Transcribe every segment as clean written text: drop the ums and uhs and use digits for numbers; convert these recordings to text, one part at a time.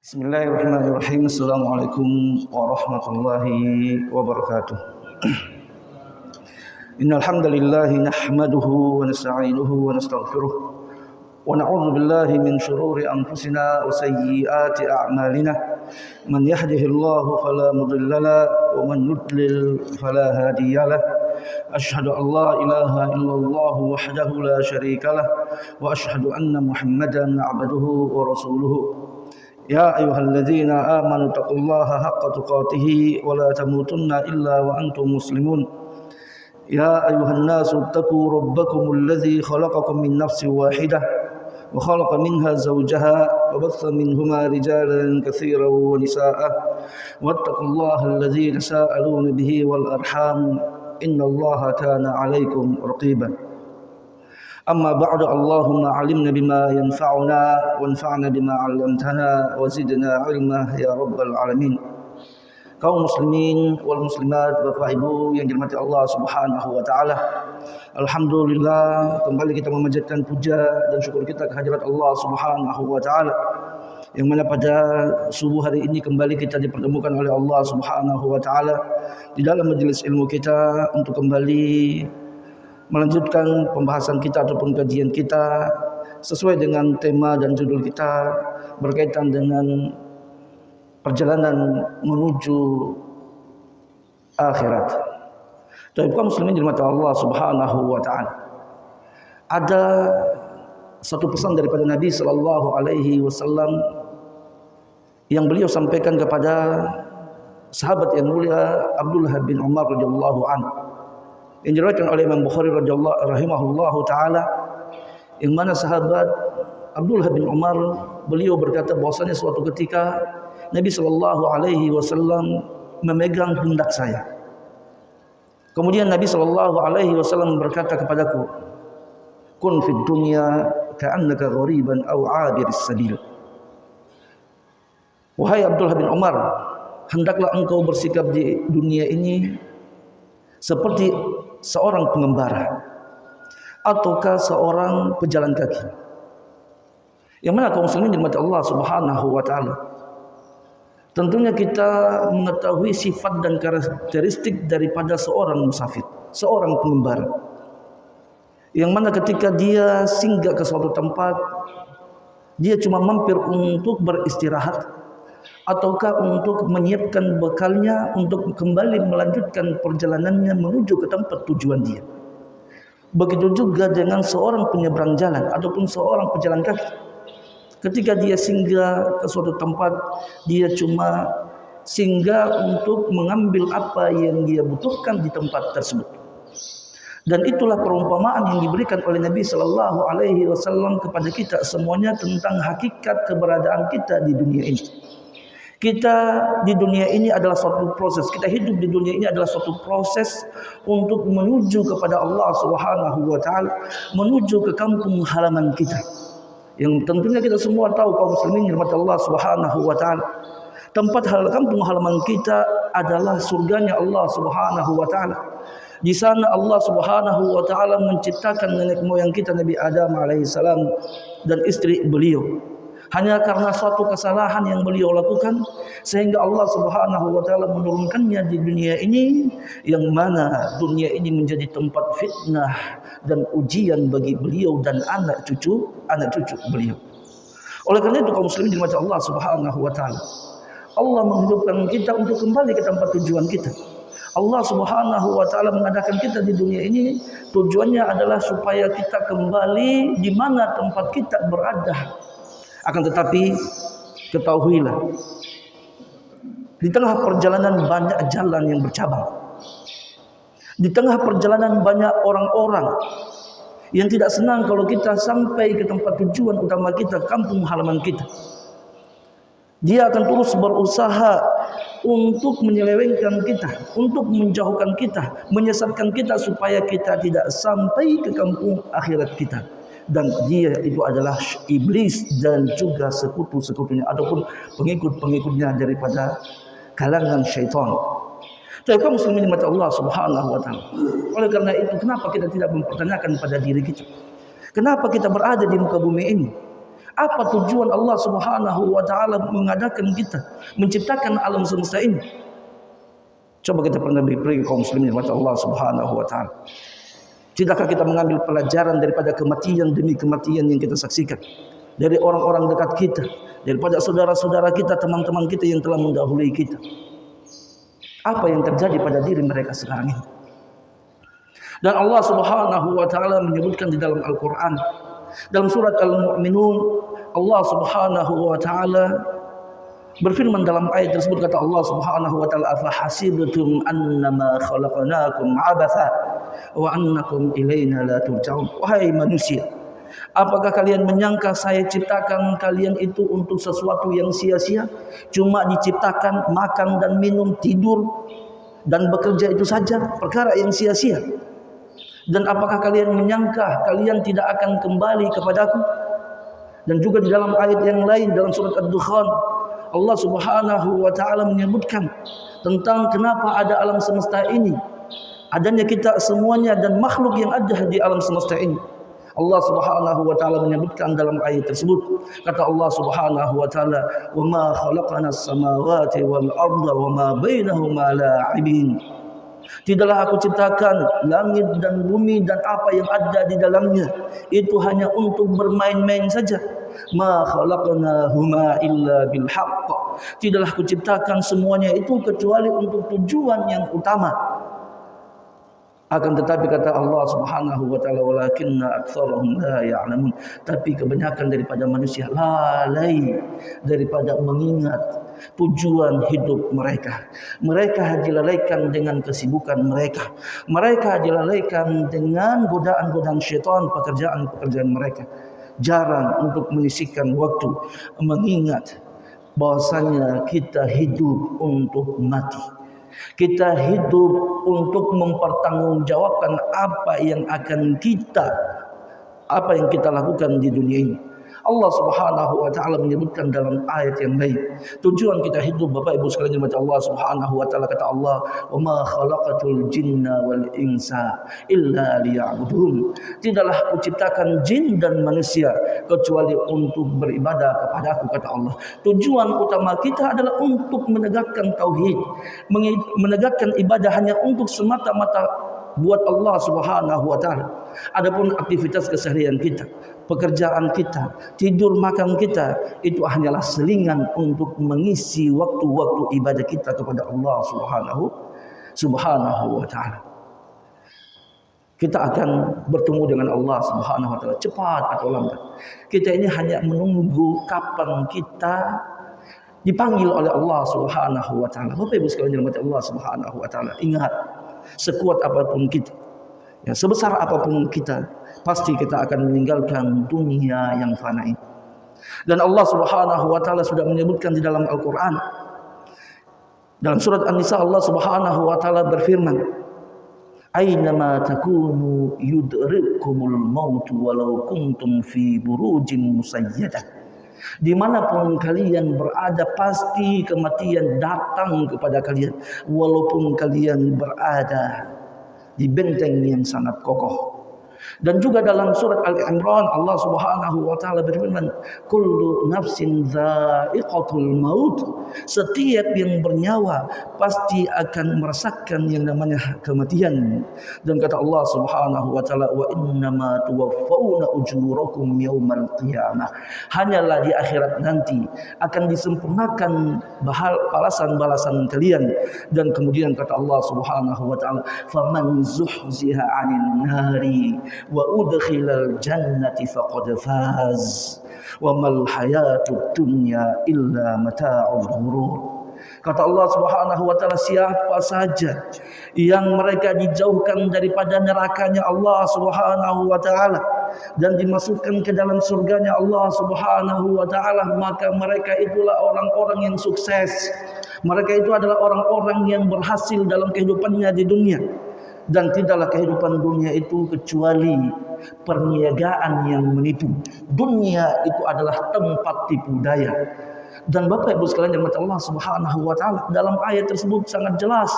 Bismillahirrahmanirrahim. Assalamualaikum warahmatullahi wabarakatuh. Innal hamdalillah nahmaduhu wa nasta'inuhu wa nastaghfiruh wa na'udzu billahi min shururi anfusina wa sayyiati a'malina. Man yahdihillahu fala mudilla lahu wa man yudlil fala hadiya lahu. Asyhadu an la ilaha illallah wahdahu la syarika lahu wa asyhadu anna Muhammadan 'abduhu wa rasuluhu. يا أيها الذين آمنوا اتقوا الله حق تقاته ولا تموتن إلا وأنتم مسلمون يا أيها الناس اتقوا ربكم الذي خلقكم من نفس واحدة وخلق منها زوجها وبث منهما رجالا كثيرا ونساء واتقوا الله الذي تساءلون به والأرحام إن الله كان عليكم رقيبا أما بعد اللهم علمنا بما ينفعنا وانفعنا بما علمتنا وزدنا علما ya rabbal alamin. Kaum muslimin wal muslimat, Bapak Ibu yang dirahmati Allah Subhanahu wa taala. Alhamdulillah, kembali kita memanjatkan puja dan syukur kita kehadirat Allah Subhanahu wa taala, yang mana pada subuh hari ini kembali kita dipertemukan oleh Allah Subhanahu wa taala di dalam majelis ilmu kita untuk kembali melanjutkan pembahasan kita ataupun kajian kita sesuai dengan tema dan judul kita berkaitan dengan perjalanan menuju akhirat. Jadi kaum muslimin dirahmati Allah Subhanahu wa taala. Ada satu pesan daripada Nabi sallallahu alaihi wasallam yang beliau sampaikan kepada sahabat yang mulia Abdullah bin Umar radhiyallahu anhu, yang diriwayatkan oleh Imam Bukhari rahimahullahu taala, yang mana sahabat Abdullah bin Umar beliau berkata bahwasanya suatu ketika Nabi sallallahu alaihi wasallam memegang pundak saya. Kemudian Nabi sallallahu alaihi wasallam berkata kepadaku, "Kun fid dunya ka'annaka ghariban aw 'abiris sabil." Wahai Abdullah bin Umar, hendaklah engkau bersikap di dunia ini seperti seorang pengembara ataukah seorang pejalan kaki. Yang mana kaum muslimin dirahmati Allah Subhanahu wa taala, tentunya kita mengetahui sifat dan karakteristik daripada seorang musafir, seorang pengembara, yang mana ketika dia singgah ke suatu tempat, dia cuma mampir untuk beristirahat ataukah untuk menyiapkan bekalnya untuk kembali melanjutkan perjalanannya menuju ke tempat tujuan dia. Begitu juga dengan seorang penyeberang jalan ataupun seorang pejalan kaki. Ketika dia singgah ke suatu tempat, dia cuma singgah untuk mengambil apa yang dia butuhkan di tempat tersebut. Dan itulah perumpamaan yang diberikan oleh Nabi sallallahu alaihi wasallam kepada kita semuanya tentang hakikat keberadaan kita di dunia ini. Kita di dunia ini adalah suatu proses. Kita hidup di dunia ini adalah suatu proses untuk menuju kepada Allah Subhanahu wa taala, menuju ke kampung halaman kita. Yang tentunya kita semua tahu kaum muslimin dirahmati Allah Subhanahu wa taala, tempat kampung halaman kita adalah surganya Allah Subhanahu wa taala. Di sana Allah Subhanahu wa taala menciptakan nenek moyang kita Nabi Adam alaihissalam dan istri beliau. Hanya karena suatu kesalahan yang beliau lakukan sehingga Allah Subhanahu wa taala menurunkannya di dunia ini, yang mana dunia ini menjadi tempat fitnah dan ujian bagi beliau dan anak cucu beliau. Oleh karena itu kaum muslimin dirahmati Allah Subhanahu wa taala, Allah menghidupkan kita untuk kembali ke tempat tujuan kita. Allah Subhanahu wa taala mengadakan kita di dunia ini tujuannya adalah supaya kita kembali di mana tempat kita berada. Akan tetapi ketahuilah, di tengah perjalanan banyak jalan yang bercabang. Di tengah perjalanan banyak orang-orang yang tidak senang kalau kita sampai ke tempat tujuan utama kita, kampung halaman kita. Dia akan terus berusaha untuk menyelewengkan kita, untuk menjauhkan kita, menyesatkan kita supaya kita tidak sampai ke kampung akhirat kita. Dan dia itu adalah iblis dan juga sekutu-sekutunya ataupun pengikut-pengikutnya daripada kalangan syaitan. Jadi kaum muslimin dirahmati Allah Subhanahu wa taala. Oleh karena itu, kenapa kita tidak mempertanyakan pada diri kita? Kenapa kita berada di muka bumi ini? Apa tujuan Allah Subhanahu wa taala mengadakan kita, menciptakan alam semesta ini? Coba kita pernah beri kaum muslimin kepada Allah Subhanahu wa taala. Tidakkah kita mengambil pelajaran daripada kematian demi kematian yang kita saksikan dari orang-orang dekat kita, daripada saudara-saudara kita, teman-teman kita yang telah mendahului kita? Apa yang terjadi pada diri mereka sekarang ini? Dan Allah Subhanahu wa taala menyebutkan di dalam Al-Qur'an, dalam surat Al-Mu'minun, Allah Subhanahu wa taala berfirman dalam ayat tersebut, kata Allah Subhanahu wa taala, afa hasibtum annama khalaqnakum abatha wa annakum ilaina la turja'un. Wahai manusia, apakah kalian menyangka saya ciptakan kalian itu untuk sesuatu yang sia-sia? Cuma diciptakan makan dan minum, tidur dan bekerja, itu saja perkara yang sia-sia. Dan apakah kalian menyangka kalian tidak akan kembali kepadaku? Dan juga di dalam ayat yang lain dalam surat Ad-Dukhan, Allah Subhanahu wa taala menyebutkan tentang kenapa ada alam semesta ini, adanya kita semuanya dan makhluk yang ada di alam semesta ini. Allah Subhanahu wa taala menyebutkan dalam ayat tersebut, kata Allah Subhanahu wa taala, "Wa ma khalaqnas samawati wal arda wa ma bainahuma la'ibin." Tidaklah aku ciptakan langit dan bumi dan apa yang ada di dalamnya itu hanya untuk bermain-main saja. Ma khalaqnahuma illa bil haqq. Tidaklah aku ciptakan semuanya itu kecuali untuk tujuan yang utama. Akan tetapi kata Allah Subhanahu wa taala, walakinna aktsarahum la ya'lamun. Tapi kebanyakan daripada manusia lalai daripada mengingat tujuan hidup mereka. Mereka dilalaikan dengan kesibukan mereka. Mereka dilalaikan dengan godaan-godaan syaitan, pekerjaan-pekerjaan mereka. Jarang untuk menyisihkan waktu mengingat bahwasanya kita hidup untuk mati. Kita hidup untuk mempertanggungjawabkan apa yang kita lakukan di dunia ini. Allah Subhanahu wa taala menyebutkan dalam ayat yang lain, tujuan kita hidup, Bapak Ibu sekalian mata Allah Subhanahu wa taala, kata Allah, "Wa ma khalaqatul jinna wal insa illa liya'budun." Tidaklah aku ciptakan jin dan manusia kecuali untuk beribadah kepadaku, kata Allah. Tujuan utama kita adalah untuk menegakkan tauhid, menegakkan ibadah hanya untuk semata-mata buat Allah Subhanahu wa taala. Adapun aktivitas keseharian kita, pekerjaan kita, tidur makan kita, itu hanyalah selingan untuk mengisi waktu-waktu ibadah kita kepada Allah Subhanahu wa taala. Kita akan bertemu dengan Allah Subhanahu wa taala cepat atau lambat. Kita ini hanya menunggu kapan kita dipanggil oleh Allah Subhanahu wa taala. Bapak Ibu sekalian dirahmati Allah Subhanahu wa taala, ingat, sekuat apapun kita, ya, sebesar apapun kita, pasti kita akan meninggalkan dunia yang fana ini. Dan Allah Subhanahu wa taala sudah menyebutkan di dalam Al-Qur'an, dalam surat An-Nisa, Allah Subhanahu wa taala berfirman, "Aynama takunu yudrikumul maut walau kuntum fi burujin musayyadah." Dimanapun kalian berada, pasti kematian datang kepada kalian, walaupun kalian berada di benteng yang sangat kokoh. Dan juga dalam surat Al-Imran, Allah Subhanahu wa taala berfirman, "Kullu nafsin dha'iqatul maut." Setiap yang bernyawa pasti akan merasakan yang namanya kematian. Dan kata Allah Subhanahu wa taala, "Wa innama tuwaffawna ujurakum yaumal qiyamah." Hanyalah di akhirat nanti akan disempurnakan balasan-balasan kalian. Dan kemudian kata Allah Subhanahu wa taala, "Faman zuhziha 'anil nari wa udkhilal jannati faqad faz wa mal hayatud dunya illa mata'ul ghurur." Kata Allah Subhanahu wa taala, siapa saja yang mereka dijauhkan daripada nerakanya Allah Subhanahu wa taala dan dimasukkan ke dalam surganya Allah Subhanahu wa taala, maka mereka itulah orang-orang yang sukses. Mereka itu adalah orang-orang yang berhasil dalam kehidupannya di dunia. Dan tidaklah kehidupan dunia itu kecuali perniagaan yang menipu. Dunia itu adalah tempat tipu daya. Dan Bapak Ibu sekalian yang Allah Subhanahu wa taala, dalam ayat tersebut sangat jelas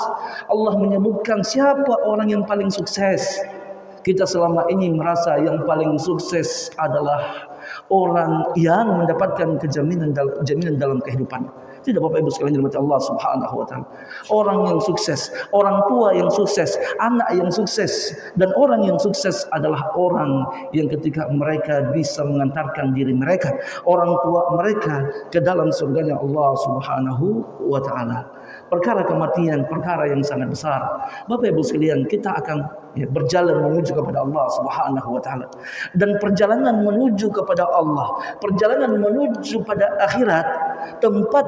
Allah menyebutkan siapa orang yang paling sukses. Kita selama ini merasa yang paling sukses adalah orang yang mendapatkan jaminan dalam kehidupan. Tidak, Bapak Ibu sekalian dirahmati Allah Subhanahu wa taala. Orang yang sukses, orang tua yang sukses, anak yang sukses, dan orang yang sukses adalah orang yang ketika mereka bisa mengantarkan diri mereka, orang tua mereka ke dalam surganya Allah Subhanahu wa taala. Perkara kematian, perkara yang sangat besar. Bapak Ibu sekalian, kita akan berjalan menuju kepada Allah Subhanahu wa taala. Dan perjalanan menuju kepada Allah, perjalanan menuju pada akhirat, tempat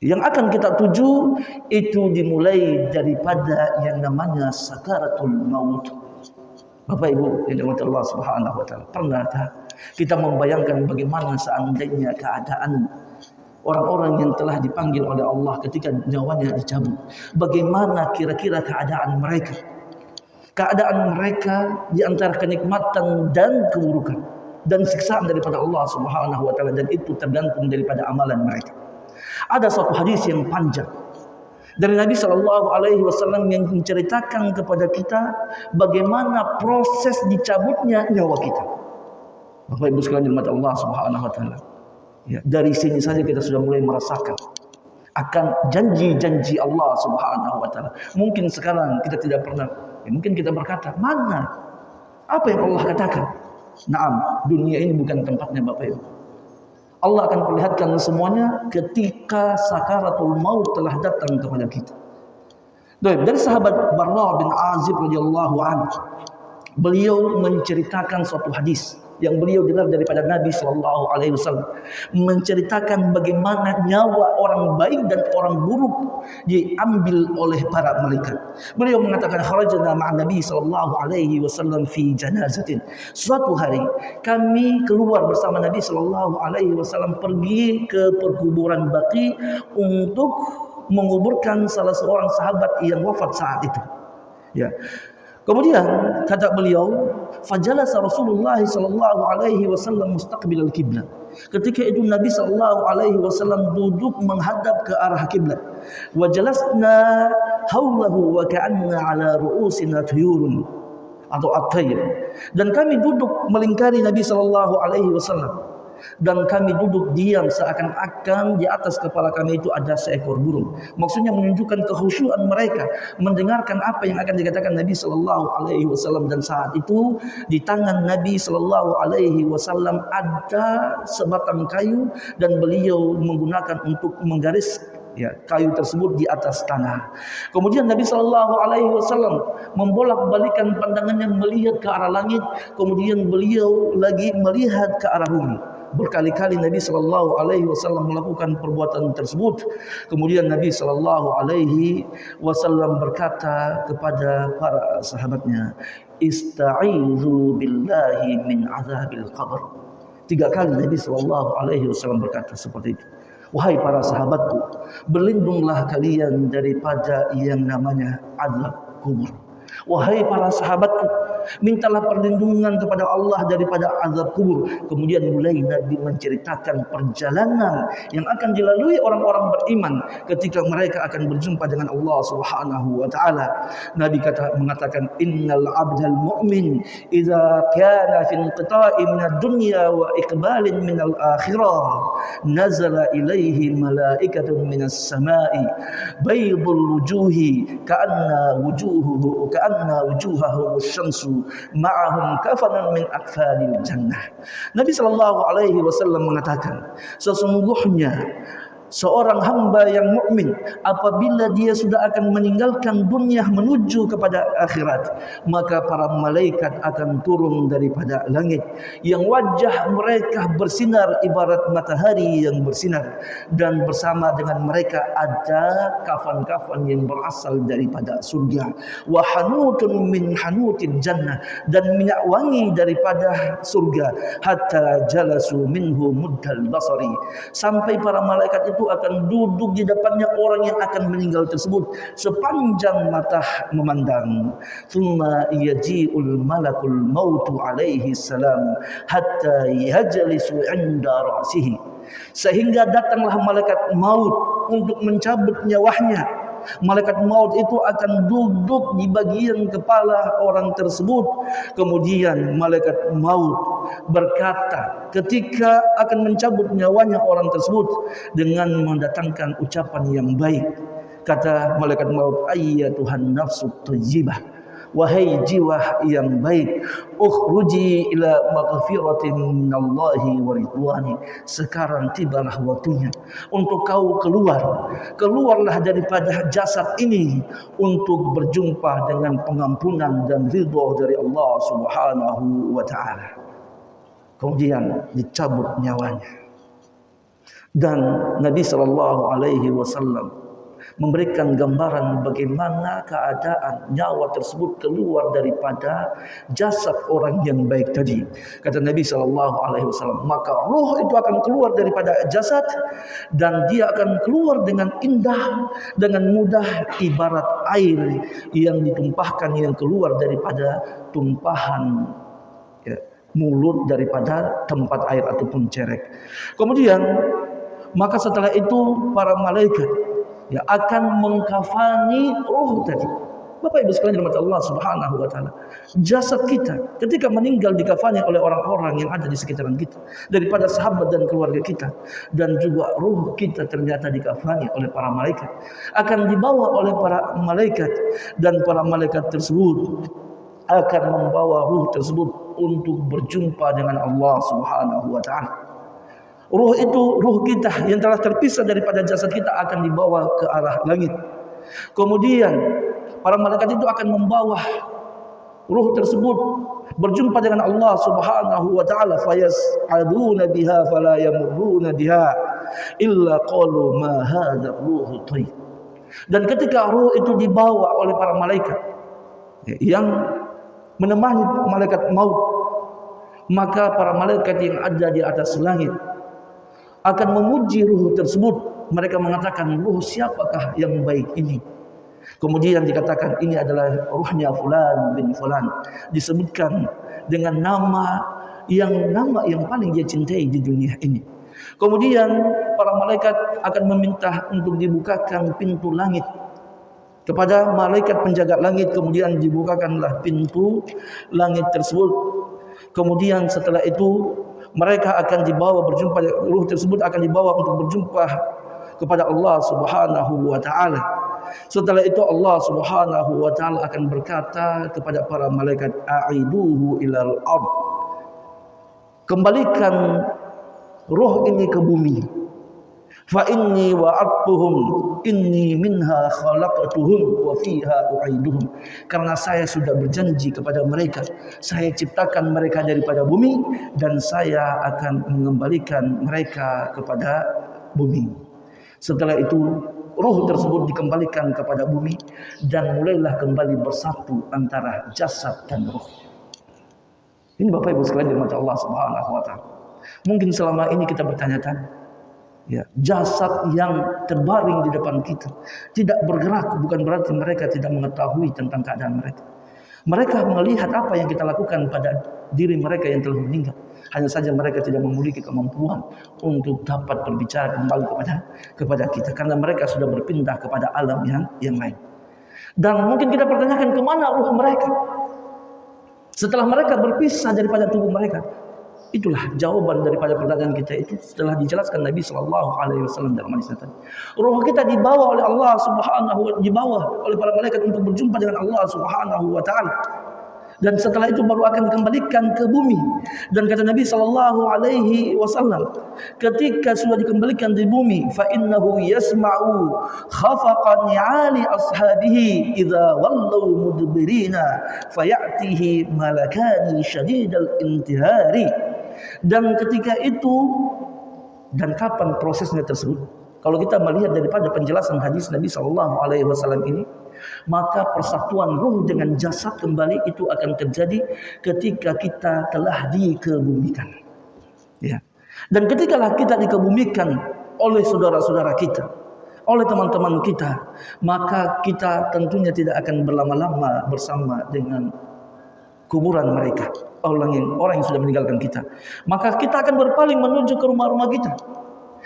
yang akan kita tuju itu dimulai daripada yang namanya sakaratul maut. Bapak Ibu yang dirahmati Allah Subhanahu wa taala, pernahkah kita membayangkan bagaimana seandainya keadaan orang-orang yang telah dipanggil oleh Allah ketika nyawanya dicabut? Bagaimana kira-kira keadaan mereka? Keadaan mereka di antara kenikmatan dan keburukan dan siksaan daripada Allah Subhanahu wa taala, dan itu tergantung daripada amalan mereka. Ada suatu hadis yang panjang dari Nabi Shallallahu Alaihi Wasallam yang menceritakan kepada kita bagaimana proses dicabutnya nyawa kita. Bapak Ibu sekalian dirahmati Allah Subhanahu Wa Taala. Ya, dari sini saja kita sudah mulai merasakan akan janji-janji Allah Subhanahu Wa Taala. Mungkin sekarang kita tidak pernah, mungkin kita berkata, mana apa yang Allah katakan? Naam, dunia ini bukan tempatnya, Bapak Ibu. Allah akan perlihatkan semuanya ketika sakaratul maut telah datang kepada kita. Dari sahabat Barra bin Azib radhiyallahu anhu, beliau menceritakan suatu hadis yang beliau dengar daripada Nabi Shallallahu Alaihi Wasallam, menceritakan bagaimana nyawa orang baik dan orang buruk diambil oleh para malaikat. Beliau mengatakan, kharajna ma'an Nabi Shallallahu Alaihi Wasallam fi janazatin. Suatu hari kami keluar bersama Nabi Shallallahu Alaihi Wasallam pergi ke perkuburan Baqi untuk menguburkan salah seorang sahabat yang wafat saat itu. Ya. Kemudian kata beliau, fajalasa Rasulullah sallallahu alaihi wasallam mustaqbil al-qiblah. Ketika itu Nabi sallallahu alaihi wasallam duduk menghadap ke arah kiblat. Wa jalasna haulahu wa ka'anna ala ru'usina tuyurun atau at-tayr. Dan kami duduk melingkari Nabi sallallahu alaihi wasallam. Dan kami duduk diam seakan-akan di atas kepala kami itu ada seekor burung. Maksudnya menunjukkan kekhusyuan mereka mendengarkan apa yang akan dikatakan Nabi Sallallahu Alaihi Wasallam. Dan saat itu di tangan Nabi Sallallahu Alaihi Wasallam ada sebatang kayu dan beliau menggunakan untuk menggaris kayu tersebut di atas tanah. Kemudian Nabi Sallallahu Alaihi Wasallam membolak-balikan pandangannya melihat ke arah langit, kemudian beliau lagi melihat ke arah bumi. Berkali-kali Nabi Shallallahu Alaihi Wasallam melakukan perbuatan tersebut. Kemudian Nabi Shallallahu Alaihi Wasallam berkata kepada para sahabatnya, Istaizu billahi min azabil qabr. 3 kali Nabi Shallallahu Alaihi Wasallam berkata seperti itu. Wahai para sahabatku, berlindunglah kalian daripada yang namanya azab kubur. Wahai para sahabatku, mintalah perlindungan kepada Allah daripada azab kubur. Kemudian mulai Nabi menceritakan perjalanan yang akan dilalui orang-orang beriman ketika mereka akan berjumpa dengan Allah Subhanahu wa taala. Nabi mengatakan, innal abdal mu'min idza kana fi inqita'i minad dunya wa iqbalin minal akhirah nazala ilaihi malaikatun minas sama'i baydul wujuhi ka'anna wujuhahum syamsu ma'ahum kafanun min akfalil jannah. Nabi sallallahu alaihi wasallam mengatakan, sesungguhnya seorang hamba yang mukmin apabila dia sudah akan meninggalkan dunia menuju kepada akhirat, maka para malaikat akan turun daripada langit yang wajah mereka bersinar ibarat matahari yang bersinar, dan bersama dengan mereka ada kafan-kafan yang berasal daripada surga, wa hanutun min hanutil jannah, dan minyak wangi daripada surga, hatta jalasu minhu muddal basari, sampai para malaikat itu akan duduk di depannya orang yang akan meninggal tersebut sepanjang mata memandang. Thumma yaji'ul malakul mautu alaihi salam hatta yajlisu 'inda ra'sihi, sehingga datanglah malaikat maut untuk mencabut nyawanya Malaikat maut itu akan duduk di bagian kepala orang tersebut. Kemudian malaikat maut berkata ketika akan mencabut nyawanya orang tersebut dengan mendatangkan ucapan yang baik. Kata malaikat maut, ayyatuhan nafsut thayyibah, wahai jiwa yang baik, ukhruji ila maghfiratin minallahi wa ridwani. Sekarang tibalah waktunya untuk kau keluarlah daripada jasad ini untuk berjumpa dengan pengampunan dan ridha dari Allah Subhanahu wa taala. Kemudian dicabut nyawanya. Dan Nabi sallallahu alaihi wasallam memberikan gambaran bagaimana keadaan nyawa tersebut keluar daripada jasad orang yang baik tadi. Kata Nabi SAW, maka roh itu akan keluar daripada jasad dan dia akan keluar dengan indah, dengan mudah, ibarat air yang ditumpahkan, yang keluar daripada tumpahan mulut daripada tempat air ataupun cerek. Kemudian maka setelah itu para malaikat akan mengkafani roh tadi. Bapak Ibu sekalian dirahmati Allah Subhanahu wa taala. Jasad kita ketika meninggal dikafani oleh orang-orang yang ada di sekitaran kita, daripada sahabat dan keluarga kita, dan juga roh kita ternyata dikafani oleh para malaikat, akan dibawa oleh para malaikat, dan para malaikat tersebut akan membawa ruh tersebut untuk berjumpa dengan Allah Subhanahu wa taala. Ruh itu, ruh kita yang telah terpisah daripada jasad kita akan dibawa ke arah langit. Kemudian para malaikat itu akan membawa ruh tersebut berjumpa dengan Allah Subhanahu wa taala, fayas'aduna biha fala yamurruna biha illa qalu ma hadha ruhu thayyib. Dan ketika ruh itu dibawa oleh para malaikat yang menemani malaikat maut, maka para malaikat yang ada di atas langit akan memuji ruh tersebut. Mereka mengatakan, ruh siapakah yang baik ini? Kemudian dikatakan ini adalah ruhnya fulan bin fulan, disebutkan dengan nama yang paling dia cintai di dunia ini. Kemudian para malaikat akan meminta untuk dibukakan pintu langit kepada malaikat penjaga langit. Kemudian dibukakanlah pintu langit tersebut. Kemudian setelah itu mereka akan dibawa berjumpa, ruh tersebut akan dibawa untuk berjumpa kepada Allah Subhanahu wa taala. Setelah itu Allah Subhanahu wa taala akan berkata kepada para malaikat, aiduhu ilal ard, kembalikan ruh ini ke bumi. Fa inni wa'adtuhum inni minha khalaqtuhum wa fiha u'iduhum. Karena saya sudah berjanji kepada mereka, saya ciptakan mereka daripada bumi dan saya akan mengembalikan mereka kepada bumi. Setelah itu ruh tersebut dikembalikan kepada bumi dan mulailah kembali bersatu antara jasad dan ruh. Ini Bapak Ibu sekalian dirahmati Allah Subhanahu wa taala. Mungkin selama ini kita bertanya-tanya, jasad yang terbaring di depan kita tidak bergerak bukan berarti mereka tidak mengetahui tentang keadaan mereka. Mereka melihat apa yang kita lakukan pada diri mereka yang telah meninggal. Hanya saja mereka tidak memiliki kemampuan untuk dapat berbicara kembali kepada kita, karena mereka sudah berpindah kepada alam yang lain. Dan mungkin kita pertanyakan, kemana ruh mereka setelah mereka berpisah daripada tubuh mereka? Itulah jawaban daripada pertanyaan kita itu setelah dijelaskan Nabi SAW dalam hadis tadi. Ruh kita dibawa oleh Allah Subhanahu wa taala, dibawa oleh para malaikat untuk berjumpa dengan Allah Subhanahu wa taala. Dan setelah itu baru akan dikembalikan ke bumi. Dan kata Nabi SAW, ketika sudah dikembalikan di bumi, fa innahu yasma'u khafaqan 'ali ashabihi idza wallau mudbirina fayatihi malakani syadidal intihari. Dan ketika itu, dan kapan prosesnya tersebut? Kalau kita melihat daripada penjelasan hadis Nabi SAW ini, maka persatuan ruh dengan jasad kembali itu akan terjadi ketika kita telah dikebumikan. Ya. Dan ketikalah kita dikebumikan oleh saudara-saudara kita, oleh teman-teman kita, maka kita tentunya tidak akan berlama-lama bersama dengan kuburan mereka, orang yang sudah meninggalkan kita. Maka kita akan berpaling menuju ke rumah-rumah kita.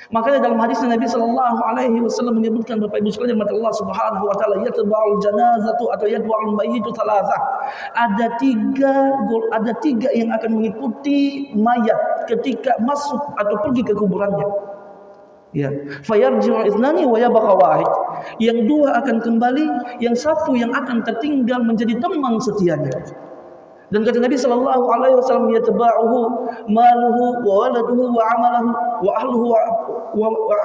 Makanya dalam hadisnya Nabi sallallahu alaihi wasallam menyebutkan, Bapak Ibu sekalian, mata Allah Subhanahu wa taala, yatba'ul janazatu atau yatba'ul mayyitu thalathah. Ada tiga yang akan mengikuti mayat ketika masuk atau pergi ke kuburannya. Ya, fayarji'u ithnani wa yabqa wahid. Yang dua akan kembali, yang satu yang akan tertinggal menjadi teman setianya. Dan kata Nabi sallallahu alaihi wasallam, yatba'uhu maluhu wa waladuhu wa amaluhu wa ahluhu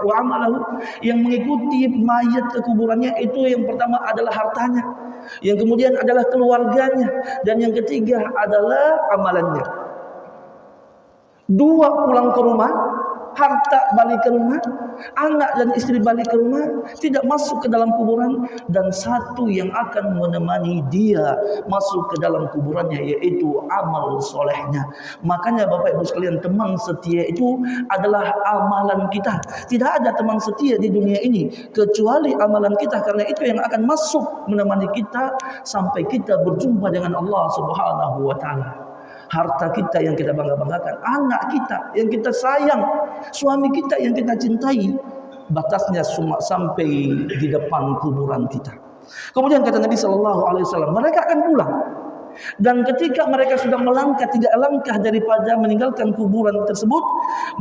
wa amaluhu. Yang mengikuti mayat ke kuburannya itu yang pertama adalah hartanya, yang kemudian adalah keluarganya, dan yang ketiga adalah amalannya. Dua pulang ke rumah, harta balik ke rumah, anak dan istri balik ke rumah, tidak masuk ke dalam kuburan, dan satu yang akan menemani dia masuk ke dalam kuburannya, yaitu amal solehnya. Makanya Bapak Ibu sekalian, teman setia itu adalah amalan kita. Tidak ada teman setia di dunia ini kecuali amalan kita, karena itu yang akan masuk menemani kita sampai kita berjumpa dengan Allah Subhanahu wa taala. Harta kita yang kita bangga-banggakan, anak kita yang kita sayang, suami kita yang kita cintai, batasnya cuma sampai di depan kuburan kita. Kemudian kata Nabi sallallahu alaihi wasallam, mereka akan pulang. Dan ketika mereka sudah melangkah 3 langkah daripada meninggalkan kuburan tersebut,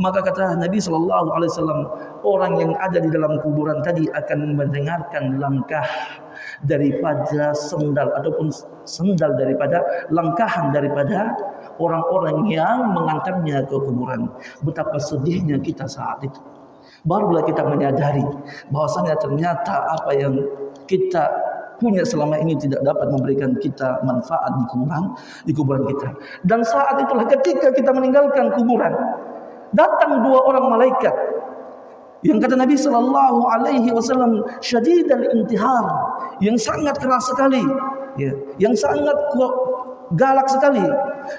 maka kata Nabi sallallahu alaihi wasallam, orang yang ada di dalam kuburan tadi akan mendengarkan langkah daripada sendal, ataupun sendal daripada langkahan daripada orang-orang yang mengantarnya ke kuburan. Betapa sedihnya kita saat itu. Barulah kita menyadari bahwasanya ternyata apa yang kita punya selama ini tidak dapat memberikan kita manfaat di kuburan kita. Dan saat itulah ketika kita meninggalkan kuburan, datang 2 orang malaikat yang kata Nabi sallallahu alaihi wasallam, syadidal intihar, yang sangat keras sekali, ya, yang sangat galak sekali.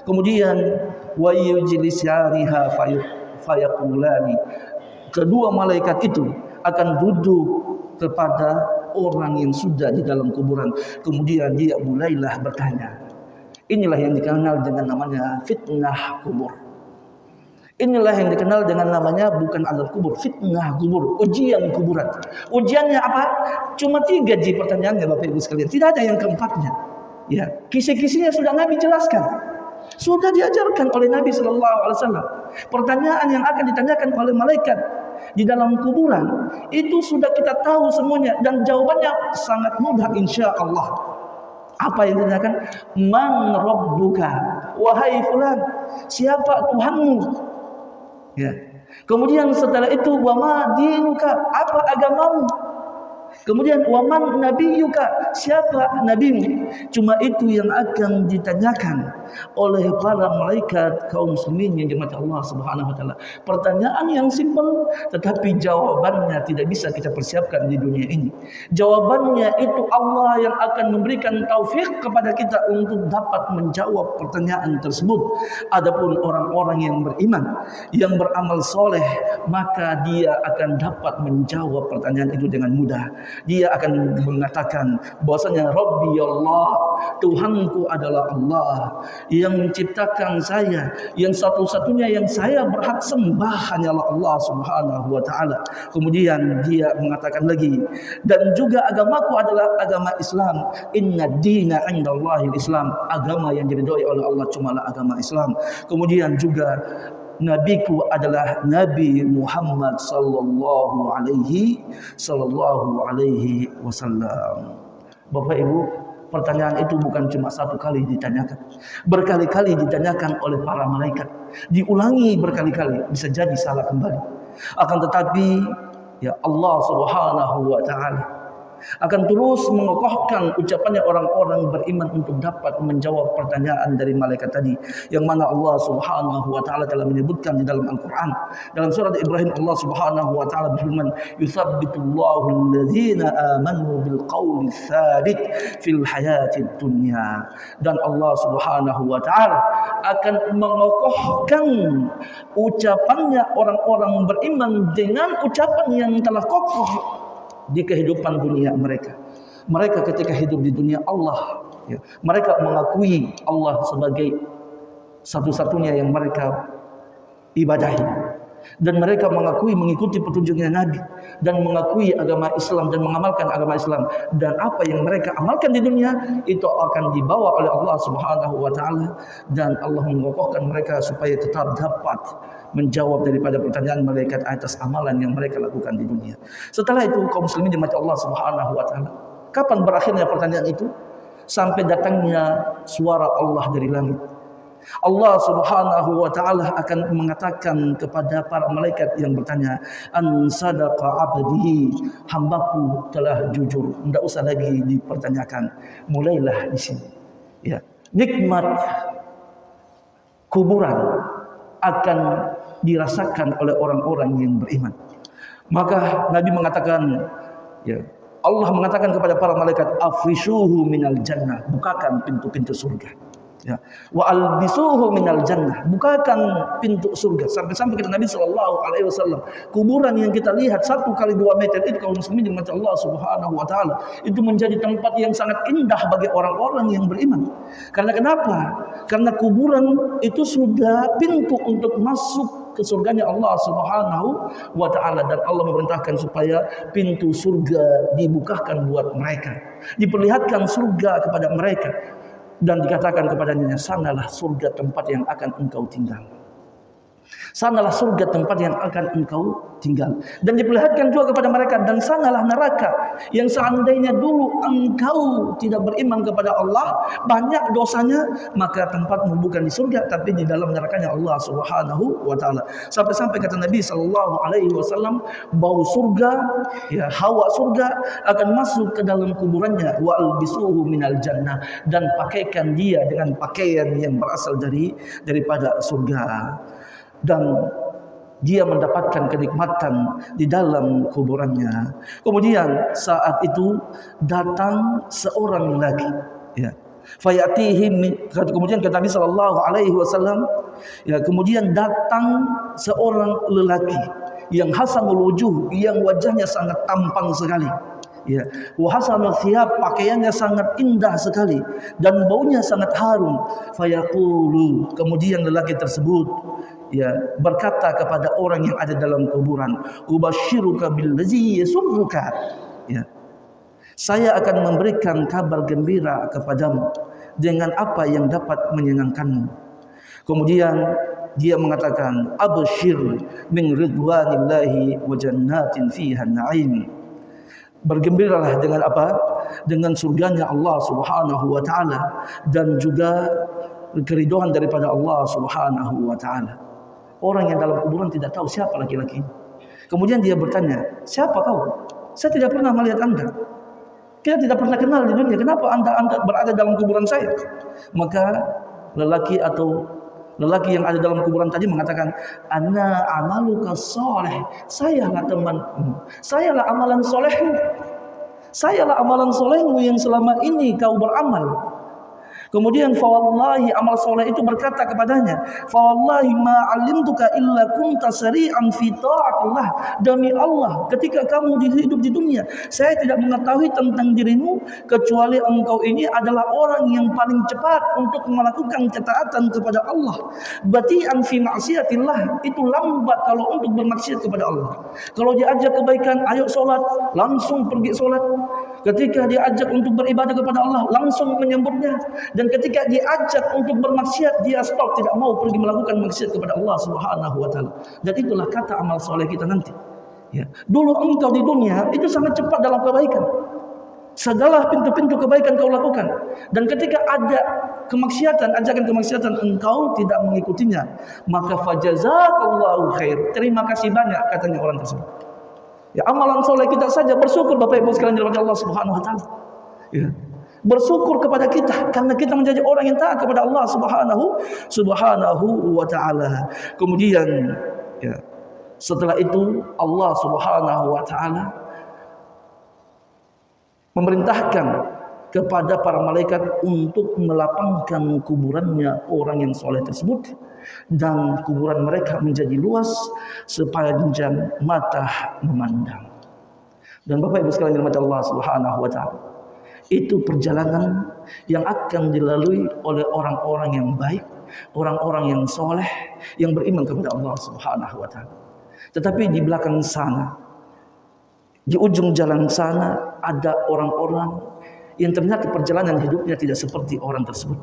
Kemudian wa yujlisariha fayaqulani, kedua malaikat itu akan duduk kepada orang yang sudah di dalam kuburan. Kemudian dia mulailah bertanya. Inilah yang dikenal dengan namanya fitnah kubur. Inilah yang dikenal dengan namanya bukan azab kubur, fitnah kubur, ujian kuburan. Ujiannya apa? Cuma 3 pertanyaannya Bapak Ibu sekalian, tidak ada yang keempatnya. Ya, kisi-kisinya sudah Nabi jelaskan. Sudah diajarkan oleh Nabi sallallahu alaihi wasallam. Pertanyaan yang akan ditanyakan oleh malaikat di dalam kuburan itu sudah kita tahu semuanya, dan jawabannya sangat mudah insyaallah. Apa yang ditanyakan? Man rabbuka? Wahai fulan, siapa Tuhanmu? Ya. Kemudian setelah itu, wa ma dinuka? Apa agamamu? Kemudian waman nabiyuka, siapa nabimu? Cuma itu yang akan ditanyakan oleh para malaikat kaum muslimin yang dirahmati Allah Subhanahu wa taala. Pertanyaan yang simpel, tetapi jawabannya tidak bisa kita persiapkan di dunia ini. Jawabannya itu Allah yang akan memberikan taufik kepada kita untuk dapat menjawab pertanyaan tersebut. Adapun orang-orang yang beriman, yang beramal soleh, maka dia akan dapat menjawab pertanyaan itu dengan mudah. Dia akan mengatakan bahwasanya Rabbi Allah, Tuhanku adalah Allah yang menciptakan saya, yang satu-satunya yang saya berhak sembah hanyalah Allah Subhanahu wa taala. Kemudian dia mengatakan lagi, dan juga agamaku adalah agama Islam. Inna dina 'indallahil Islam, agama yang diridhoi oleh Allah cumalah agama Islam. Kemudian juga nabiku adalah Nabi Muhammad sallallahu alaihi wasallam. Bapak Ibu, pertanyaan itu bukan cuma 1 kali ditanyakan, berkali-kali ditanyakan oleh para malaikat, diulangi berkali-kali, bisa jadi salah kembali. Akan tetapi ya Allah Subhanahu wa taala akan terus mengokohkan ucapannya orang-orang beriman untuk dapat menjawab pertanyaan dari malaikat tadi, yang mana Allah Subhanahu wa taala telah menyebutkan di dalam Al-Qur'an. Dalam surat Ibrahim Allah Subhanahu wa taala berfirman, "Yutsabbitullahu alladzina amanu bil qawli tsabit fil hayatid dunya." Dan Allah Subhanahu wa taala akan mengokohkan ucapannya orang-orang beriman dengan ucapan yang telah kokoh di kehidupan dunia mereka. Mereka ketika hidup di dunia Allah, ya, mereka mengakui Allah sebagai satu-satunya yang mereka ibadahi. dan mereka mengikuti petunjuknya Nabi dan mengakui agama Islam dan mengamalkan agama Islam, dan apa yang mereka amalkan di dunia itu akan dibawa oleh Allah Subhanahu wa taala, dan Allah mengokohkan mereka supaya tetap dapat menjawab daripada pertanyaan malaikat atas amalan yang mereka lakukan di dunia. Setelah itu kaum muslimin dimati Allah Subhanahu wa taala, kapan berakhirnya pertanyaan itu? Sampai datangnya suara Allah dari langit. Allah Subhanahu wa taala akan mengatakan kepada para malaikat yang bertanya, an sadaqa abdi, hambaku telah jujur, tidak usah lagi dipertanyakan. Mulailah di sini. Ya, nikmat kuburan akan dirasakan oleh orang-orang yang beriman. Maka Nabi mengatakan, ya, Allah mengatakan kepada para malaikat, afrishuhu minal jannah, bukakan pintu-pintu surga. Ya, wa albisuhu minal jannah, bukakan pintu surga. Sampai-sampai kata Nabi SAW, kuburan yang kita lihat 1 kali 2 meter itu kaum muslimin dimati Allah Subhanahu wa taala, itu menjadi tempat yang sangat indah bagi orang-orang yang beriman. Karena kenapa? Karena kuburan itu sudah pintu untuk masuk ke surganya Allah Subhanahu wa taala, dan Allah memerintahkan supaya pintu surga dibukakan buat mereka. Diperlihatkan surga kepada mereka. Dan dikatakan kepadanya, sanalah surga tempat yang akan engkau tinggal. Sanalah surga tempat yang akan engkau tinggal. Dan diperlihatkan juga kepada mereka, dan sanalah neraka yang seandainya dulu engkau tidak beriman kepada Allah, banyak dosanya, maka tempatmu bukan di surga tapi di dalam nerakanya Allah Subhanahu wa taala. Sampai-sampai kata Nabi SAW, bau surga, ya, hawa surga akan masuk ke dalam kuburannya, wa albisuhu minal jannah, dan pakaikan dia dengan pakaian yang berasal daripada surga. Dan dia mendapatkan kenikmatan di dalam kuburannya. Kemudian saat itu datang seorang lagi, ya, fayatihim, kemudian kata Nabi SAW, ya, kemudian datang seorang lelaki yang hasanul wujuh, yang wajahnya sangat tampan sekali, ya, wa hasanul thiyab, pakaiannya sangat indah sekali dan baunya sangat harum. Fayaqulu, kemudian lelaki tersebut, ya, berkata kepada orang yang ada dalam kuburan, ubasyiruka billazi yasurruka, ya, saya akan memberikan kabar gembira kepadamu dengan apa yang dapat menyenangkanmu. Kemudian dia mengatakan, absyir min ridwanillahi wa jannatin fiha na'im, bergembiralah dengan apa? Dengan surganya Allah Subhanahu wa taala dan juga keridhaan daripada Allah Subhanahu wa taala. Orang yang dalam kuburan tidak tahu siapa laki-laki. Kemudian dia bertanya, siapa kau? Saya tidak pernah melihat anda. Kita tidak pernah kenal di dunia. Kenapa anda berada dalam kuburan saya? Maka lelaki yang ada dalam kuburan tadi mengatakan, ana amaluka soleh, sayalah temanmu, sayalah amalan solehmu, sayalah amalan solehmu yang selama ini kau beramal. Kemudian fawallahi, amal soleh itu berkata kepadanya, fawallahi ma 'alimtuka illa kunta sari'an fi ta'atillah, demi Allah ketika kamu hidup di dunia saya tidak mengetahui tentang dirimu kecuali engkau ini adalah orang yang paling cepat untuk melakukan ketaatan kepada Allah. Bati'an fi ma'siyatillah, itu lambat kalau untuk bermaksiat kepada Allah. Kalau diajak kebaikan, ayo sholat, langsung pergi sholat. Ketika diajak untuk beribadah kepada Allah, langsung menyambutnya. Dan ketika diajak untuk bermaksiat, dia stop, tidak mau pergi melakukan maksiat kepada Allah Subhanahu wa taala. Dan itulah kata amal soleh kita nanti. Ya. Dulu engkau di dunia itu sangat cepat dalam kebaikan. Segala pintu-pintu kebaikan kau lakukan. Dan ketika ada kemaksiatan, ajakan kemaksiatan, engkau tidak mengikutinya, maka fajazakallahu khair. Terima kasih banyak, katanya orang tersebut. Ya, amalan soleh kita saja bersyukur Bapak Ibu sekalian dirahmati Allah Subhanahu wa taala. Ya. Bersyukur kepada kita karena kita menjadi orang yang taat kepada Allah Subhanahu wa taala. Kemudian, ya, setelah itu Allah Subhanahu wa taala memerintahkan kepada para malaikat untuk melapangkan kuburannya orang yang soleh tersebut, dan kuburan mereka menjadi luas sepanjang mata memandang. Dan Bapak Ibu sekalian dirahmati Allah Subhanahu wa taala, itu perjalanan yang akan dilalui oleh orang-orang yang baik, orang-orang yang soleh, yang beriman kepada Allah Subhanahu wa taala. Tetapi di belakang sana, di ujung jalan sana ada orang-orang yang ternyata perjalanan hidupnya tidak seperti orang tersebut.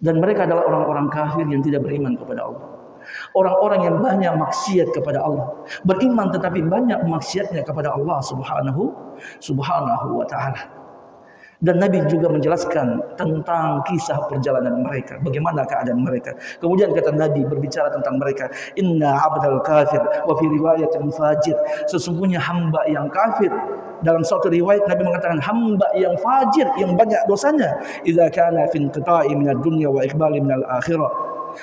Dan mereka adalah orang-orang kafir yang tidak beriman kepada Allah. Orang-orang yang banyak maksiat kepada Allah. Beriman tetapi banyak maksiatnya kepada Allah subhanahu wa ta'ala. Dan Nabi juga menjelaskan tentang kisah perjalanan mereka, bagaimana keadaan mereka. Kemudian kata Nabi berbicara tentang mereka, inna abdal kafir wa fi riwayatin fajir. Sesungguhnya hamba yang kafir, dalam suatu riwayat Nabi mengatakan hamba yang fajir, yang banyak dosanya, idza kana fi inqita'i minad dunya wa iqbali minal akhirah.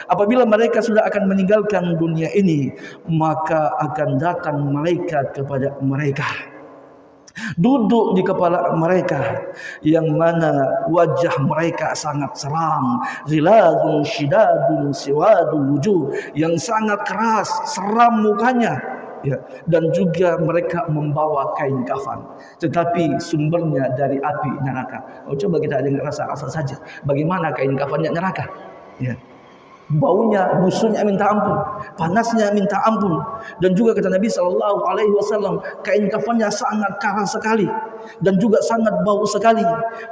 Apabila mereka sudah akan meninggalkan dunia ini, maka akan datang malaikat kepada mereka, duduk di kepala mereka, yang mana wajah mereka sangat seram, ghilazun syidadun siwadul wujuh, yang sangat keras, seram mukanya, ya. Dan juga mereka membawa kain kafan, tetapi sumbernya dari api neraka. Coba kita dengar rasa saja bagaimana kain kafannya neraka, ya. Baunya, busuknya minta ampun, panasnya minta ampun. Dan juga kata Nabi SAW, kain kafannya sangat keras sekali dan juga sangat bau sekali.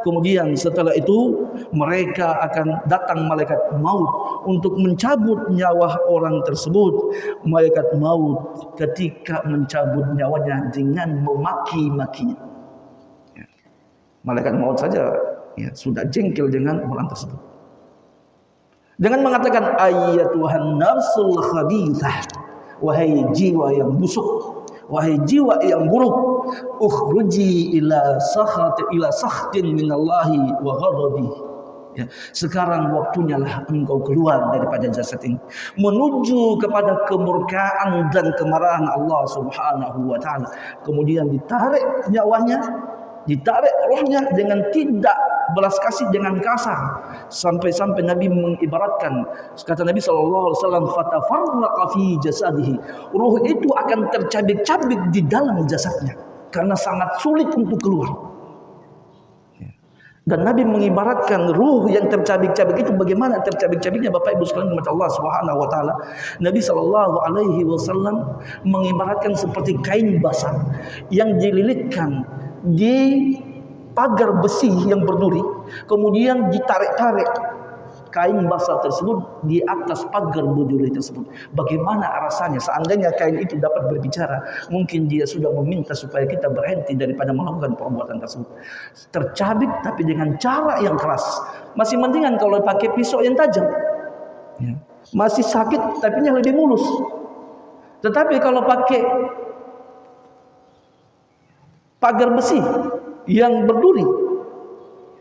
Kemudian setelah itu mereka akan datang malaikat maut untuk mencabut nyawa orang tersebut. Malaikat maut ketika mencabut nyawanya dengan memaki-makinya. Malaikat maut saja ya sudah jengkel dengan orang tersebut, dengan mengatakan ayyatuhan nafsul khabithah, wahai jiwa yang busuk, wahai jiwa yang buruk, ukhruji ila sakhtin minallahi wa ghadabi. Ya, sekarang waktunya lah engkau keluar daripada jasad ini menuju kepada kemurkaan dan kemarahan Allah Subhanahu wa taala. Kemudian ditarik nyawanya, ditarik rohnya dengan tidak belas kasih, dengan kasar, sampai-sampai Nabi mengibaratkan, kata Nabi SAW, fatafarraqa fi jasadihi, ruh itu akan tercabik-cabik di dalam jasadnya karena sangat sulit untuk keluar. Dan Nabi mengibaratkan ruh yang tercabik-cabik itu, bagaimana tercabik-cabiknya Bapak Ibu sekalian umat Allah Subhanahu wa taala. Nabi SAW mengibaratkan seperti kain basah yang dililitkan di pagar besi yang berduri, kemudian ditarik-tarik kain basah tersebut di atas pagar berduri tersebut. Bagaimana rasanya seandainya kain itu dapat berbicara? Mungkin dia sudah meminta supaya kita berhenti daripada melakukan perbuatan tersebut. Tercabik tapi dengan cara yang keras. Masih mendingan kalau pakai pisau yang tajam, ya. Masih sakit tapi lebih mulus. Tetapi kalau pakai pagar besi yang berduri,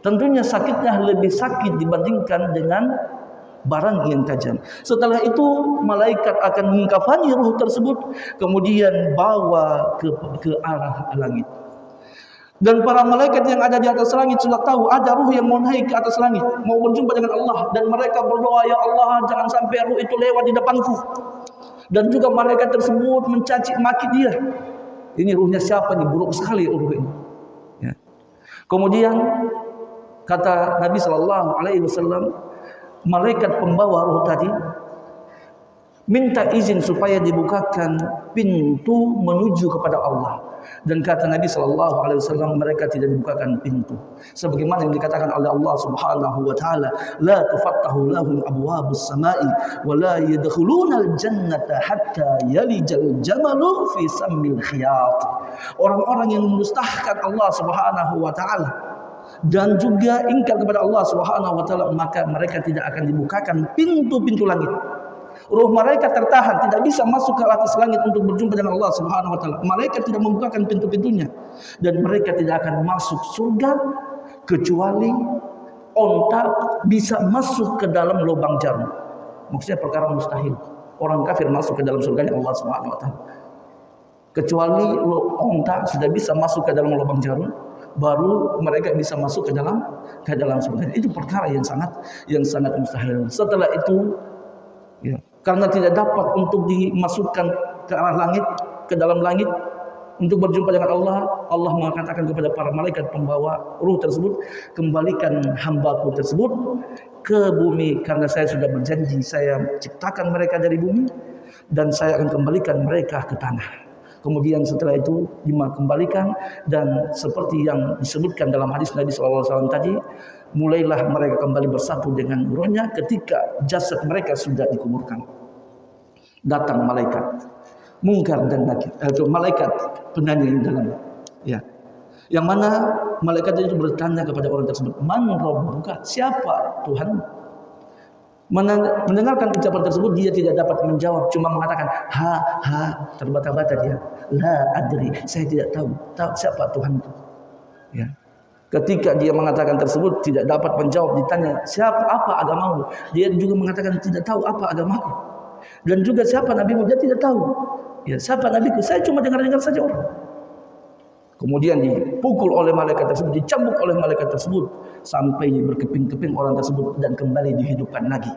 tentunya sakitnya lebih sakit dibandingkan dengan barang yang tajam. Setelah itu malaikat akan mengkafani ruh tersebut, kemudian bawa ke arah langit. Dan para malaikat yang ada di atas langit sudah tahu ada ruh yang mau naik ke atas langit, mau berjumpa dengan Allah, dan mereka berdoa, ya Allah, jangan sampai ruh itu lewat di depanku. Dan juga malaikat tersebut mencaci maki dia. Ini ruhnya siapa nih? Buruk sekali ruh ini. Ya. Kemudian kata Nabi SAW, malaikat pembawa ruh tadi minta izin supaya dibukakan pintu menuju kepada Allah. Dan kata Nabi SAW, mereka tidak dibukakan pintu. Sebagaimana yang dikatakan oleh Allah Subhanahu wa taala, la tufattahu lahum abwabus samai wa la yadkhulunal jannata hatta yalijal jamalu fi sammil khiyat. Orang-orang yang mendustahkan Allah Subhanahu wa taala dan juga ingkar kepada Allah Subhanahu wa taala, maka mereka tidak akan dibukakan pintu-pintu langit. Ruh mereka tertahan, tidak bisa masuk ke atas langit untuk berjumpa dengan Allah Subhanahu wa taala. Mereka tidak membukakan pintu-pintunya, dan mereka tidak akan masuk surga kecuali onta bisa masuk ke dalam lubang jarum. Maksudnya perkara mustahil orang kafir masuk ke dalam surga Allah Subhanahu wa taala. Kecuali onta sudah bisa masuk ke dalam lubang jarum, baru mereka bisa masuk ke dalam surga. Itu perkara yang sangat mustahil. Setelah itu, ya, karena tidak dapat untuk dimasukkan ke arah langit, ke dalam langit untuk berjumpa dengan Allah, Allah mengatakan kepada para malaikat pembawa ruh tersebut, kembalikan hambaku tersebut ke bumi, karena saya sudah berjanji saya ciptakan mereka dari bumi, dan saya akan kembalikan mereka ke tanah. Kemudian setelah itu dikembalikan, dan seperti yang disebutkan dalam hadis Nabi SAW tadi, mulailah mereka kembali bersatu dengan rohnya ketika jasad mereka sudah dikuburkan. Datang malaikat Mungkar dan Nakir, malaikat penanya yang dalam, ya, yang mana malaikat itu bertanya kepada orang tersebut, man rabbuka, siapa Tuhan? Mendengarkan ucapan tersebut, dia tidak dapat menjawab, cuma mengatakan terbata-bata dia, la adri, saya tidak tahu siapa Tuhan itu. Ya. Ketika dia mengatakan tersebut, tidak dapat menjawab, ditanya siapa, apa agamamu, dia juga mengatakan tidak tahu apa agamaku, dan juga siapa nabimu, dia tidak tahu. Ya, siapa nabiku, saya cuma dengar-dengar saja orang. Kemudian dipukul oleh malaikat tersebut, dicambuk oleh malaikat tersebut sampai berkeping-keping orang tersebut dan kembali dihidupkan lagi.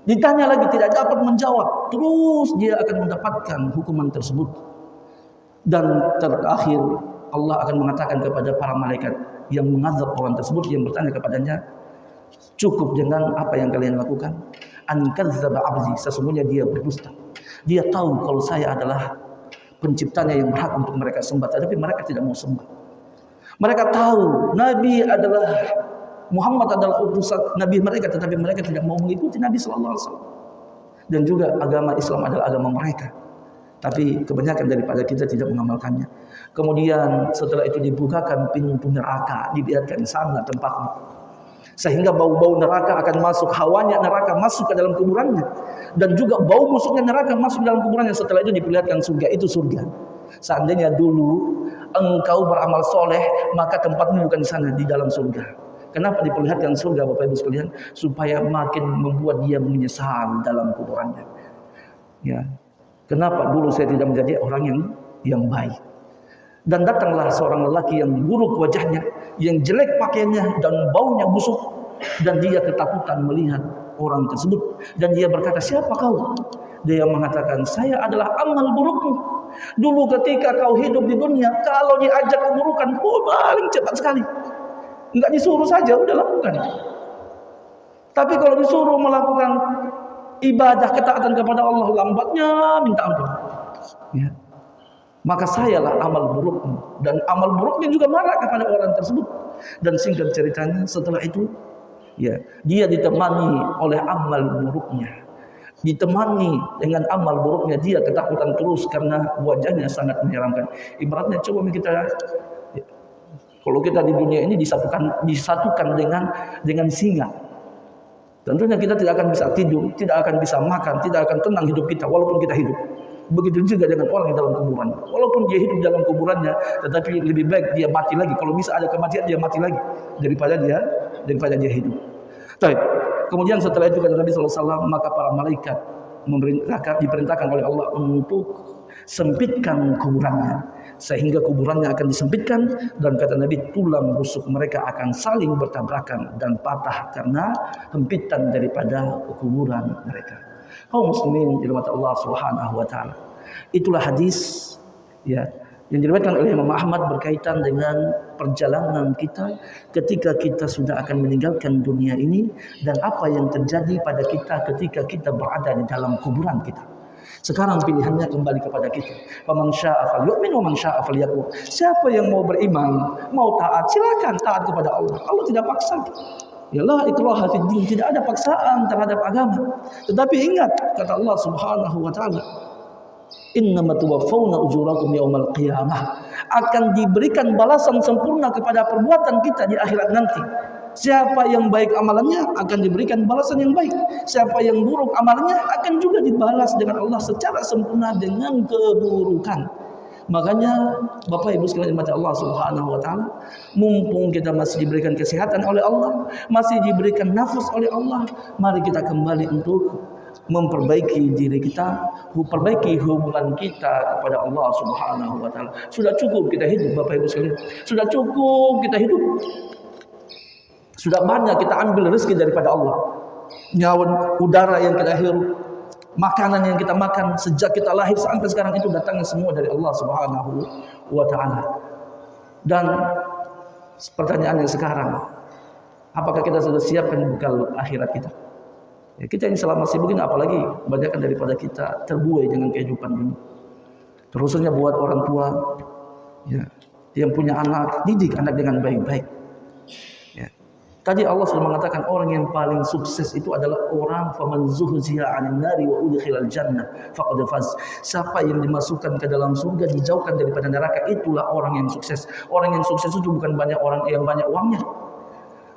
Ditanya lagi, tidak dapat menjawab, terus dia akan mendapatkan hukuman tersebut. Dan terakhir Allah akan mengatakan kepada para malaikat yang mengazab orang tersebut, yang bertanya kepadanya, cukup dengan apa yang kalian lakukan. An kadzdzaba abdi, sesungguhnya dia berdusta. Dia tahu kalau saya adalah penciptanya yang berhak untuk mereka sembah, tapi mereka tidak mau sembah. Mereka tahu Nabi adalah Muhammad adalah utusan Nabi mereka, tetapi mereka tidak mau mengikuti Nabi SAW. Dan juga agama Islam adalah agama mereka, tapi kebanyakan daripada kita tidak mengamalkannya. Kemudian setelah itu dibukakan pintu neraka, dibiarkan sana tempatnya, sehingga bau-bau neraka akan masuk, hawanya neraka masuk ke dalam kuburannya, dan juga bau busuknya neraka masuk dalam kuburannya. Setelah itu diperlihatkan surga, itu surga. Seandainya dulu engkau beramal soleh, maka tempatmu bukan di sana, di dalam surga. Kenapa diperlihatkan surga, Bapak Ibu sekalian? Supaya makin membuat dia menyesal dalam kuburannya. Ya, kenapa dulu saya tidak menjadi orang yang baik? Dan datanglah seorang lelaki yang buruk wajahnya, yang jelek pakaiannya, dan baunya busuk, dan dia ketakutan melihat orang tersebut, dan dia berkata, siapa kau? Dia mengatakan, saya adalah amal burukmu. Dulu ketika kau hidup di dunia, kalau diajak keburukan, paling cepat sekali, enggak disuruh saja udah lakukan. Tapi kalau disuruh melakukan ibadah ketaatan kepada Allah, lambatnya minta ampun. Ya. Maka sayalah amal burukmu, dan amal buruknya juga marah kepada orang tersebut. Dan singkat ceritanya, setelah itu ya, dia ditemani oleh amal buruknya, ditemani dengan amal buruknya, dia ketakutan terus karena wajahnya sangat menyeramkan. Ibaratnya coba kita, kalau kita di dunia ini disatukan dengan singa, tentunya kita tidak akan bisa tidur, tidak akan bisa makan, tidak akan tenang hidup kita walaupun kita hidup. Begitu juga dengan orang yang dalam kuburan. Walaupun dia hidup dalam kuburannya, tetapi lebih baik dia mati lagi. Kalau bisa ada kematian, dia mati lagi daripada dia hidup. Baik. Kemudian setelah itu kata Nabi SAW, maka para malaikat diperintahkan oleh Allah untuk sempitkan kuburannya, sehingga kuburannya akan disempitkan, dan kata Nabi, tulang rusuk mereka akan saling bertabrakan dan patah karena hempitan daripada kuburan mereka. Kaum muslimin dirahmati Allah Subhanahu wa taala. Itulah hadis ya yang diriwayatkan oleh Imam Ahmad berkaitan dengan perjalanan kita ketika kita sudah akan meninggalkan dunia ini, dan apa yang terjadi pada kita ketika kita berada di dalam kuburan kita. Sekarang pilihannya kembali kepada kita. Faman syaa'a falyu'min wa man syaa'a falyakfur. Siapa yang mau beriman, mau taat, silakan taat kepada Allah. Allah tidak paksa. Ya la ikraha fid din, tidak ada paksaan terhadap agama. Tetapi ingat kata Allah Subhanahu wa taala, innama tuwaffawna ujurakum yaumal qiyamah, akan diberikan balasan sempurna kepada perbuatan kita di akhirat nanti. Siapa yang baik amalannya akan diberikan balasan yang baik, siapa yang buruk amalannya akan juga dibalas dengan Allah secara sempurna dengan keburukan. Makanya Bapak Ibu sekalian mata Allah Subhanahu wa taala, mumpung kita masih diberikan kesehatan oleh Allah, masih diberikan nafas oleh Allah, mari kita kembali untuk memperbaiki diri kita, memperbaiki hubungan kita kepada Allah Subhanahu wa taala. Sudah cukup kita hidup, Bapak Ibu sekalian. Sudah cukup kita hidup. Sudah banyak kita ambil rezeki daripada Allah. Nyawa, udara yang kita hirup, makanan yang kita makan sejak kita lahir sampai sekarang itu datangnya semua dari Allah Subhanahu wa taala. Dan pertanyaannya sekarang, apakah kita sudah siapkan bekal akhirat kita? Ya, kita yang selama masih begini, apalagi kebanyakan daripada kita terbuai dengan kehidupan dunia. Terusnya buat orang tua, ya, yang punya anak, didik anak dengan baik-baik. Ya. Tadi Allah sudah mengatakan orang yang paling sukses itu adalah orang faman zuhziya 'anil nari wa udkhilal jannah faqad faz. Siapa yang dimasukkan ke dalam surga, dijauhkan daripada neraka, itulah orang yang sukses. Orang yang sukses itu bukan banyak orang yang banyak uangnya,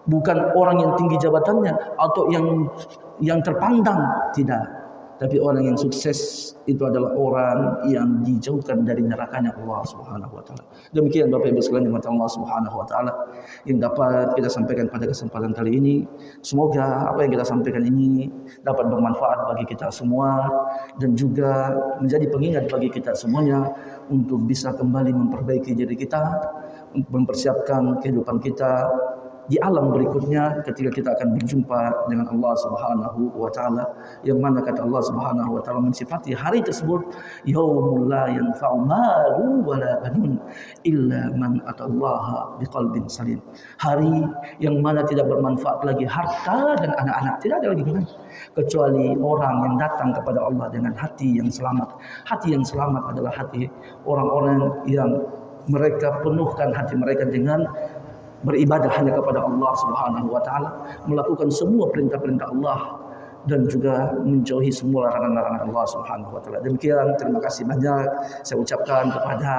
bukan orang yang tinggi jabatannya atau yang terpandang, tidak. Tapi orang yang sukses itu adalah orang yang dijauhkan dari nerakanya Allah Subhanahu wa taala. Demikian Bapak Ibu sekalian yang Allah Subhanahu wa taala yang dapat kita sampaikan pada kesempatan kali ini. Semoga apa yang kita sampaikan ini dapat bermanfaat bagi kita semua dan juga menjadi pengingat bagi kita semuanya untuk bisa kembali memperbaiki diri kita, untuk mempersiapkan kehidupan kita di alam berikutnya ketika kita akan berjumpa dengan Allah Subhanahu wa taala, yang mana kata Allah Subhanahu wa taala mensifati hari tersebut, yaumul la yanfa'u malu wala banun illa man atallaha biqalbin salim. Hari yang mana tidak bermanfaat lagi harta dan anak-anak, tidak ada lagi gunanya kecuali orang yang datang kepada Allah dengan hati yang selamat. Hati yang selamat adalah hati orang-orang yang mereka penuhkan hati mereka dengan beribadah hanya kepada Allah Subhanahu wa taala, melakukan semua perintah-perintah Allah dan juga menjauhi semua larangan-larangan Allah Subhanahu wa taala. Demikian, terima kasih banyak saya ucapkan kepada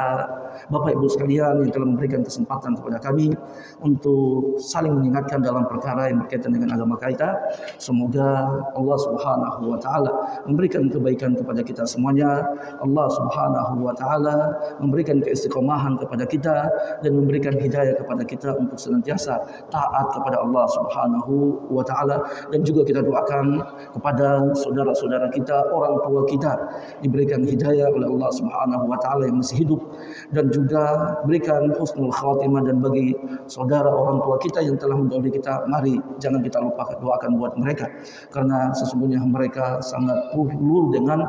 Bapak Ibu sekalian yang telah memberikan kesempatan kepada kami untuk saling mengingatkan dalam perkara yang berkaitan dengan agama kita. Semoga Allah Subhanahu wa taala memberikan kebaikan kepada kita semuanya. Allah Subhanahu wa taala memberikan keistiqomahan kepada kita dan memberikan hidayah kepada kita untuk senantiasa taat kepada Allah Subhanahu wa taala, dan juga kita doakan kepada saudara-saudara kita, orang tua kita diberikan hidayah oleh Allah Subhanahu wa taala yang masih hidup, dan juga berikan husnul khatimah. Dan bagi saudara orang tua kita yang telah mendahului kita, mari jangan kita lupa doakan buat mereka, karena sesungguhnya mereka sangat perlu dengan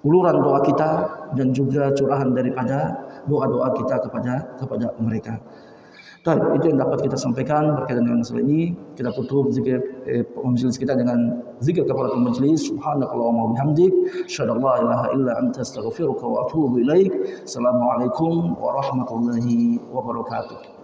uluran doa kita dan juga curahan daripada doa-doa kita kepada mereka. Dan itu yang dapat kita sampaikan berkaitan dengan masalah ini. Kita tutup zikir majelis kita dengan zikir kafaratul majelis. Subhanakallahumma wa bihamdik, asyhadu an la ilaha illa anta, astaghfiruka wa atubu ilaik. Assalamualaikum warahmatullahi wabarakatuh.